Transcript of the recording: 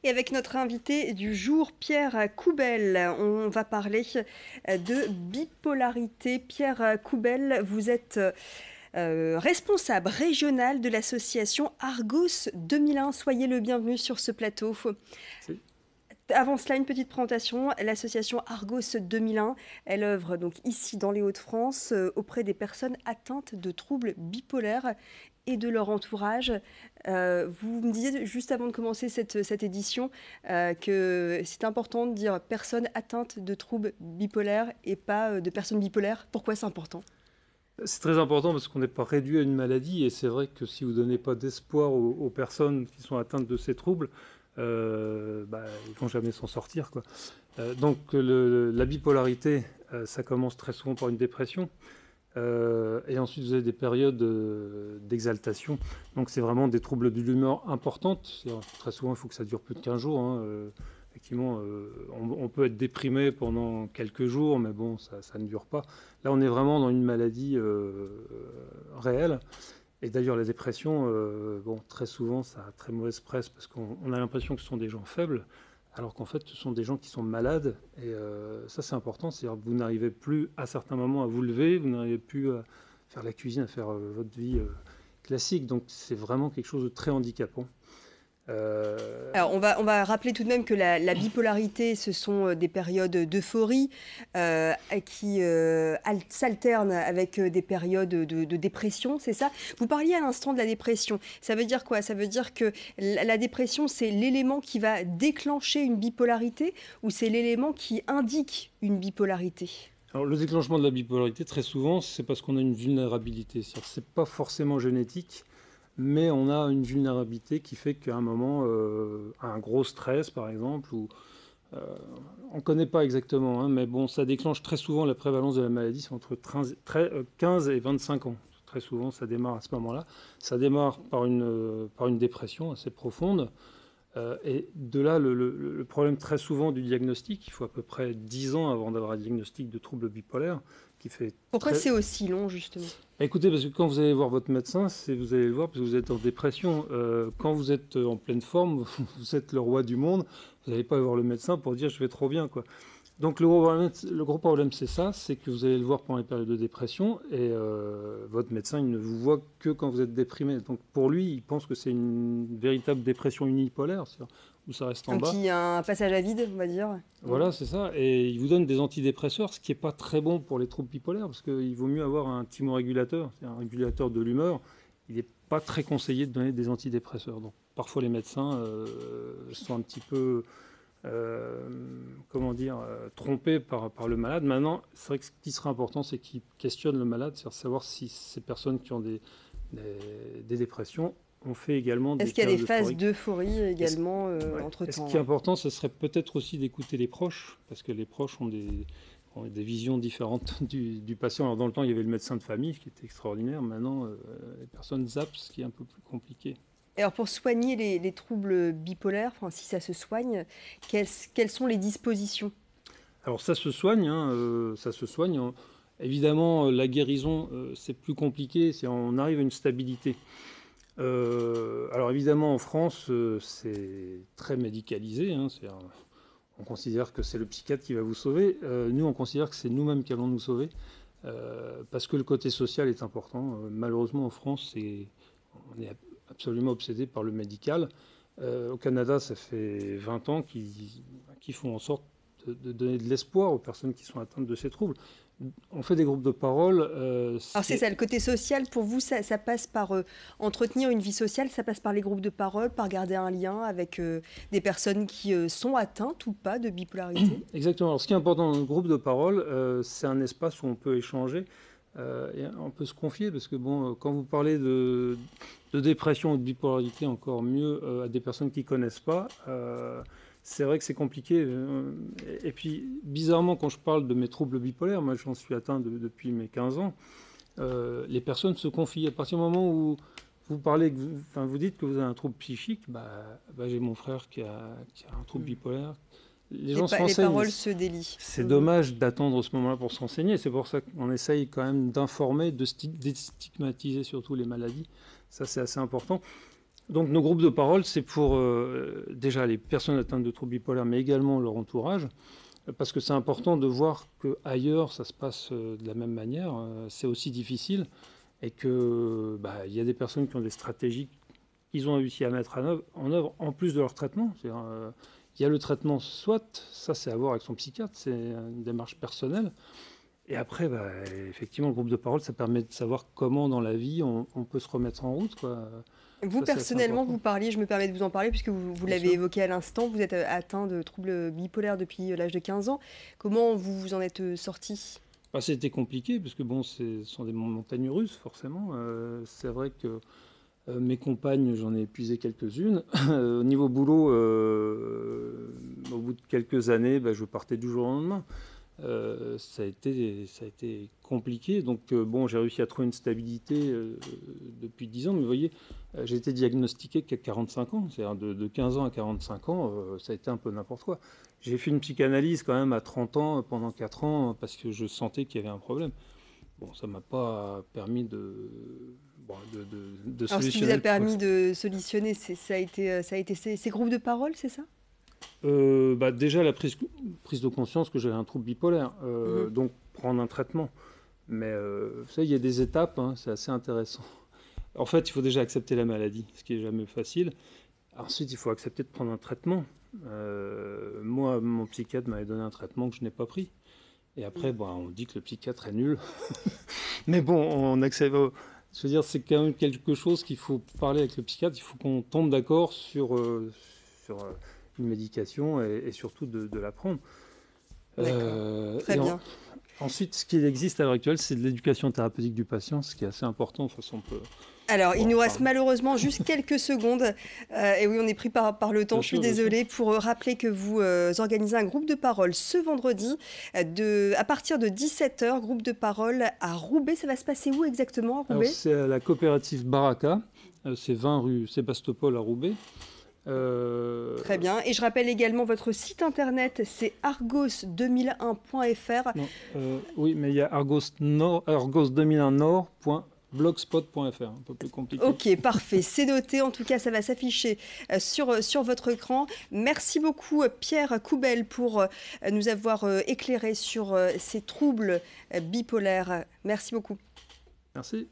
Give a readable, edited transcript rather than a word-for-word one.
Et avec notre invité du jour, Pierre Coubel, on va parler de bipolarité. Pierre Coubel, vous êtes responsable régional de l'association Argos 2001. Soyez le bienvenu sur ce plateau. Si. Avant cela, une petite présentation. L'association Argos 2001, elle œuvre donc ici dans les Hauts-de-France auprès des personnes atteintes de troubles bipolaires et de leur entourage. Vous me disiez juste avant de commencer cette édition que c'est important de dire personnes atteintes de troubles bipolaires et pas de personnes bipolaires. Pourquoi c'est important ? C'est très important parce qu'on n'est pas réduit à une maladie et c'est vrai que si vous ne donnez pas d'espoir aux personnes qui sont atteintes de ces troubles, ils ne vont jamais s'en sortir, quoi. La bipolarité, ça commence très souvent par une dépression. Et ensuite, vous avez des périodes d'exaltation. Donc, c'est vraiment des troubles de l'humeur importantes. Très souvent, il faut que ça dure plus de 15 jours. Effectivement, on peut être déprimé pendant quelques jours, mais bon, ça ne dure pas. Là, on est vraiment dans une maladie réelle. Et d'ailleurs, la dépression, très souvent, ça a très mauvaise presse parce qu'on a l'impression que ce sont des gens faibles, alors qu'en fait, ce sont des gens qui sont malades. Et ça, c'est important. C'est-à-dire que vous n'arrivez plus à certains moments à vous lever, vous n'arrivez plus à faire la cuisine, à faire votre vie classique. Donc, c'est vraiment quelque chose de très handicapant. Alors, on va rappeler tout de même que la bipolarité, ce sont des périodes d'euphorie qui s'alternent avec des périodes de dépression, c'est ça? Vous parliez à l'instant de la dépression. Ça veut dire quoi? Ça veut dire que la dépression, c'est l'élément qui va déclencher une bipolarité ou c'est l'élément qui indique une bipolarité? Alors, le déclenchement de la bipolarité, très souvent, c'est parce qu'on a une vulnérabilité. C'est-à-dire que c'est pas forcément génétique, mais on a une vulnérabilité qui fait qu'à un moment, un gros stress par exemple, ou on ne connaît pas exactement, hein, mais bon, ça déclenche très souvent la prévalence de la maladie, c'est entre 15 et 25 ans. Très souvent, ça démarre à ce moment-là. Ça démarre par une dépression assez profonde. Et de là, le problème très souvent du diagnostic, il faut à peu près 10 ans avant d'avoir un diagnostic de trouble bipolaire, qui fait Pourquoi très... c'est aussi long, justement? Écoutez, parce que quand vous allez voir votre médecin, vous allez le voir parce que vous êtes en dépression. Quand vous êtes en pleine forme, vous êtes le roi du monde, vous n'allez pas voir le médecin pour dire je vais trop bien, quoi. Donc le gros problème, c'est ça, c'est que vous allez le voir pendant les périodes de dépression et votre médecin, il ne vous voit que quand vous êtes déprimé. Donc pour lui, il pense que c'est une véritable dépression unipolaire, c'est-à-dire où ça reste en bas. Un passage à vide, on va dire. Voilà, c'est ça. Et il vous donne des antidépresseurs, ce qui n'est pas très bon pour les troubles bipolaires, parce qu'il vaut mieux avoir un thymorégulateur, c'est un régulateur de l'humeur. Il n'est pas très conseillé de donner des antidépresseurs. Donc parfois les médecins sont un petit peu trompés par le malade. Maintenant, c'est vrai que ce qui sera important, c'est qu'ils questionnent le malade, c'est-à-dire savoir si ces personnes qui ont des dépressions ont fait également des Est-ce qu'il y a des périodes phases euphoriques. d'euphorie également Ouais. Et ce entre-temps? qui est important, ce serait peut-être aussi d'écouter les proches, parce que les proches ont des visions différentes du patient. Alors dans le temps, il y avait le médecin de famille, ce qui était extraordinaire. Maintenant, les personnes zappent, ce qui est un peu plus compliqué. Alors pour soigner les troubles bipolaires, enfin, si ça se soigne, quelles sont les dispositions? Alors ça se soigne, hein, ça se soigne. Évidemment, la guérison, c'est plus compliqué, on arrive à une stabilité. Alors évidemment, en France, c'est très médicalisé, hein, on considère que c'est le psychiatre qui va vous sauver. Nous, on considère que c'est nous-mêmes qui allons nous sauver, parce que le côté social est important. Malheureusement, en France, on est absolument obsédé par le médical. Au Canada, ça fait 20 ans qu'ils font en sorte de donner de l'espoir aux personnes qui sont atteintes de ces troubles. On fait des groupes de parole. Alors c'est ça, le côté social, pour vous, ça passe par entretenir une vie sociale, ça passe par les groupes de parole, par garder un lien avec des personnes qui sont atteintes ou pas de bipolarité? Exactement. Alors, ce qui est important dans le groupe de parole, c'est un espace où on peut échanger et on peut se confier, parce que bon, quand vous parlez de dépression ou de bipolarité, encore mieux à des personnes qui ne connaissent pas, c'est vrai que c'est compliqué. Et puis, bizarrement, quand je parle de mes troubles bipolaires, moi j'en suis atteint depuis mes 15 ans, les personnes se confient. À partir du moment où vous parlez, vous dites que vous avez un trouble psychique, j'ai mon frère qui a un trouble bipolaire. Les gens se Les renseignent. paroles se délient. C'est dommage d'attendre ce moment-là pour se renseigner. C'est pour ça qu'on essaye quand même d'informer, de déstigmatiser surtout les maladies. Ça, c'est assez important. Donc nos groupes de parole, c'est pour déjà les personnes atteintes de troubles bipolaires, mais également leur entourage, parce que c'est important de voir qu'ailleurs, ça se passe de la même manière, c'est aussi difficile, et que il y a des personnes qui ont des stratégies qu'ils ont réussi à mettre en œuvre en plus de leur traitement. Il y a le traitement, soit, ça c'est à voir avec son psychiatre, c'est une démarche personnelle. Et après, effectivement, le groupe de parole, ça permet de savoir comment dans la vie on peut se remettre en route, quoi. Vous, Ça, c'est assez personnellement, important. vous parliez, je me permets de vous en parler, puisque vous Bien l'avez sûr. évoqué à l'instant, vous êtes atteint de troubles bipolaires depuis l'âge de 15 ans. Comment vous vous en êtes sorti? C'était compliqué, parce que bon, ce sont des montagnes russes, forcément. C'est vrai que mes compagnes, j'en ai épuisé quelques-unes. Au niveau boulot, au bout de quelques années, je partais du jour au lendemain. Ça a été compliqué. Donc, bon, j'ai réussi à trouver une stabilité depuis 10 ans. Mais vous voyez, j'ai été diagnostiqué qu'à 45 ans. C'est-à-dire de 15 ans à 45 ans, ça a été un peu n'importe quoi. J'ai fait une psychanalyse quand même à 30 ans, pendant 4 ans, parce que je sentais qu'il y avait un problème. Bon, ça m'a pas permis de Alors, ce qui vous solutionner a le problème. permis de solutionner, ça a été ces groupes de parole, c'est ça? Déjà, la prise de conscience que j'avais un trouble bipolaire, Mhm. donc prendre un traitement. Mais vous savez, il y a des étapes, hein, c'est assez intéressant. En fait, il faut déjà accepter la maladie, ce qui est jamais facile. Ensuite, il faut accepter de prendre un traitement. Moi, mon psychiatre m'avait donné un traitement que je n'ai pas pris. Et après, on dit que le psychiatre est nul. Mais bon, on accepte. Je veux dire, c'est quand même quelque chose qu'il faut parler avec le psychiatre. Il faut qu'on tombe d'accord sur une médication et surtout de la prendre. D'accord, très Et bien. ensuite, ce qui existe à l'heure actuelle, c'est de l'éducation thérapeutique du patient, ce qui est assez important. De toute façon, on peut Alors, il en nous reste reparler. malheureusement juste quelques secondes. Et oui, on est pris par le temps. Bien Je suis sûr, bien sûr. désolée pour rappeler que vous organisez un groupe de parole ce vendredi à partir de 17 h. Groupe de parole à Roubaix. Ça va se passer où exactement à Alors, Roubaix? c'est à la coopérative Baraka. C'est 20 rue Sébastopol à Roubaix. Très bien. Et je rappelle également votre site internet, c'est argos2001.fr. Non, oui, mais il y a argos2001nord.blogspot.fr, un peu plus compliqué. Ok, parfait, c'est noté. En tout cas, ça va s'afficher sur votre écran. Merci beaucoup, Pierre Coubel, pour nous avoir éclairé sur ces troubles bipolaires. Merci beaucoup. Merci.